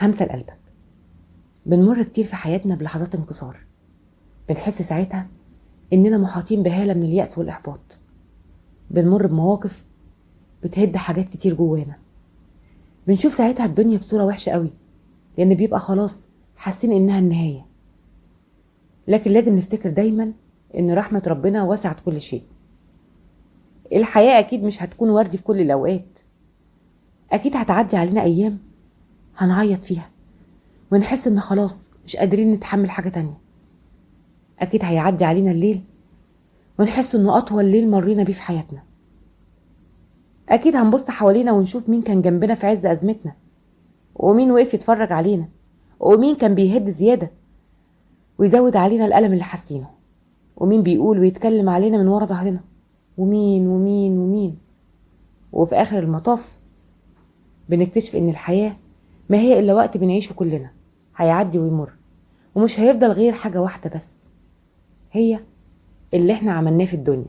همسة لقلبك. بنمر كتير في حياتنا بلحظات انكسار، بنحس ساعتها إننا محاطين بهالة من اليأس والإحباط. بنمر بمواقف بتهد حاجات كتير جوانا، بنشوف ساعتها الدنيا بصورة وحشة قوي، لأن بيبقى خلاص حاسين إنها النهاية. لكن لازم نفتكر دايما إن رحمة ربنا وسعت كل شيء. الحياة أكيد مش هتكون وردي في كل الأوقات، أكيد هتعدي علينا أيام هنعيط فيها ونحس إن خلاص مش قادرين نتحمل حاجة تانية. أكيد هيعدي علينا الليل ونحس إنه أطول ليل مرينا بيه في حياتنا. أكيد هنبص حوالينا ونشوف مين كان جنبنا في عز أزمتنا، ومين وقف يتفرج علينا، ومين كان بيهد زيادة ويزود علينا الألم اللي حاسينه، ومين بيقول ويتكلم علينا من ورا ظهرنا، ومين ومين ومين. وفي آخر المطاف بنكتشف إن الحياة ما هي إلا وقت بنعيشه كلنا، هيعدي ويمر، ومش هيفضل غير حاجة واحدة بس، هي اللي احنا عملناه في الدنيا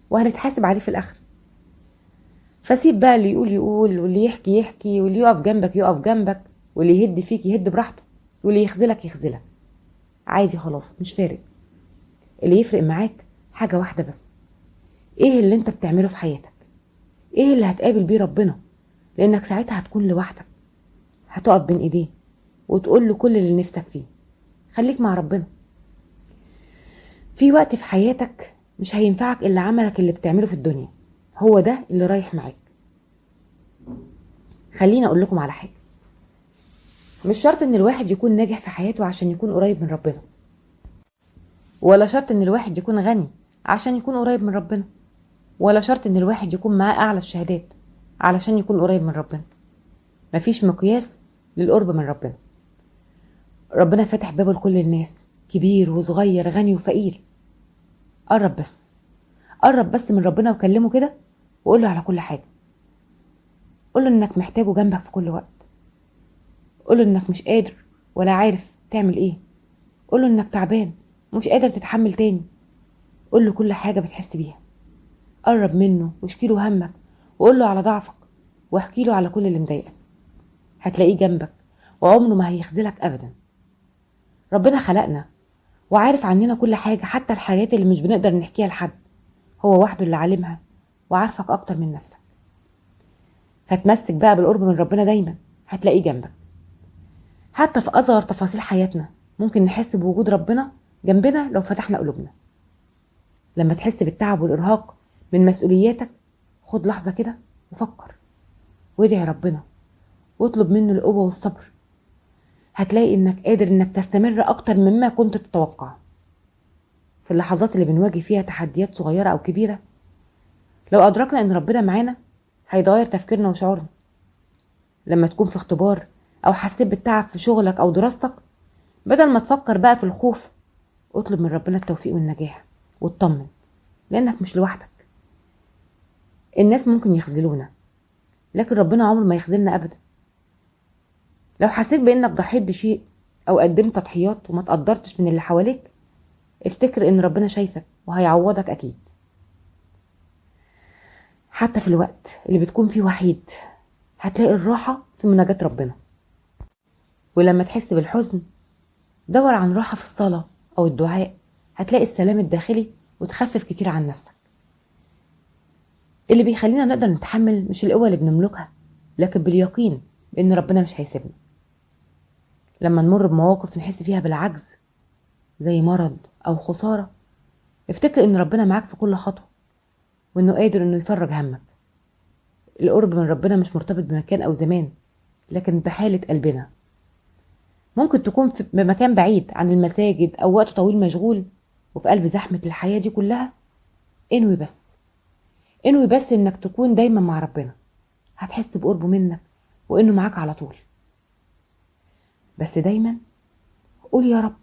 وهنتحاسب عليه في الآخر. فسيب بقى اللي يقول يقول، واللي يحكي يحكي، واللي يقف جنبك يقف جنبك، واللي يهد فيك يهد براحته، واللي يخذلك يخذلك عادي، خلاص مش فارق. اللي يفرق معاك حاجة واحدة بس، ايه اللي انت بتعمله في حياتك، ايه اللي هتقابل بيه ربنا، لانك ساعتها هتكون لوحدك، هتقف بين ايديه وتقول له كل اللي نفسك فيه. خليك مع ربنا. في وقت في حياتك مش هينفعك الا عملك اللي بتعمله في الدنيا، هو ده اللي رايح معاك. خليني اقول لكم على حاجة، مش شرط ان الواحد يكون ناجح في حياته عشان يكون قريب من ربنا، ولا شرط ان الواحد يكون غني عشان يكون قريب من ربنا، ولا شرط ان الواحد يكون معاه اعلى الشهادات علشان يكون قريب من ربنا. مفيش مقياس للقرب من ربنا. ربنا فاتح بابه لكل الناس، كبير وصغير، غني وفقير. قرب بس، قرب بس من ربنا وكلمه كده، وقول له على كل حاجة. قول له انك محتاجه جنبك في كل وقت، قول له انك مش قادر ولا عارف تعمل ايه، قول له انك تعبان ومش قادر تتحمل تاني، قول له كل حاجة بتحس بيها. قرب منه واشكي له همك، وقول له على ضعفك، واحكي له على كل اللي مضايقك. هتلاقيه جنبك وعمره ما هيخذلك ابدا. ربنا خلقنا وعارف عننا كل حاجة، حتى الحاجات اللي مش بنقدر نحكيها لحد، هو وحده اللي عالمها وعارفك اكتر من نفسك. فتمسك بقى بالقرب من ربنا دايما، هتلاقيه جنبك. حتى في اصغر تفاصيل حياتنا ممكن نحس بوجود ربنا جنبنا لو فتحنا قلوبنا. لما تحس بالتعب والارهاق من مسؤولياتك، خد لحظة كده وفكر، وادعي ربنا واطلب منه القوة والصبر. هتلاقي انك قادر انك تستمر اكتر مما كنت تتوقع. في اللحظات اللي بنواجه فيها تحديات صغيرة او كبيرة، لو ادركنا ان ربنا معانا هيتغير تفكيرنا وشعورنا. لما تكون في اختبار او حسيت بالتعب في شغلك او دراستك، بدل ما تفكر بقى في الخوف، اطلب من ربنا التوفيق والنجاح واطمن، لانك مش لوحدك. الناس ممكن يخذلونا، لكن ربنا عمره ما يخذلنا ابدا. لو حسيت بانك ضحيت بشيء او قدمت تضحيات وما تقدرتش من اللي حواليك، افتكر ان ربنا شايفك وهيعوضك اكيد. حتى في الوقت اللي بتكون فيه وحيد، هتلاقي الراحة في مناجاة ربنا. ولما تحس بالحزن، دور عن راحة في الصلاة او الدعاء، هتلاقي السلام الداخلي وتخفف كتير عن نفسك. اللي بيخلينا نقدر نتحمل مش القوة اللي بنملكها، لكن باليقين بان ربنا مش هيسيبنا. لما نمر بمواقف نحس فيها بالعجز زي مرض او خسارة، افتكر ان ربنا معاك في كل خطوة، وانه قادر انه يفرج همك. القرب من ربنا مش مرتبط بمكان او زمان، لكن بحالة قلبنا. ممكن تكون في بمكان بعيد عن المساجد او وقت طويل مشغول، وفي قلب زحمة الحياة دي كلها انوي بس، انوي بس انك تكون دايما مع ربنا. هتحس بقربه منك وانه معاك على طول. بس دايما قول يا رب،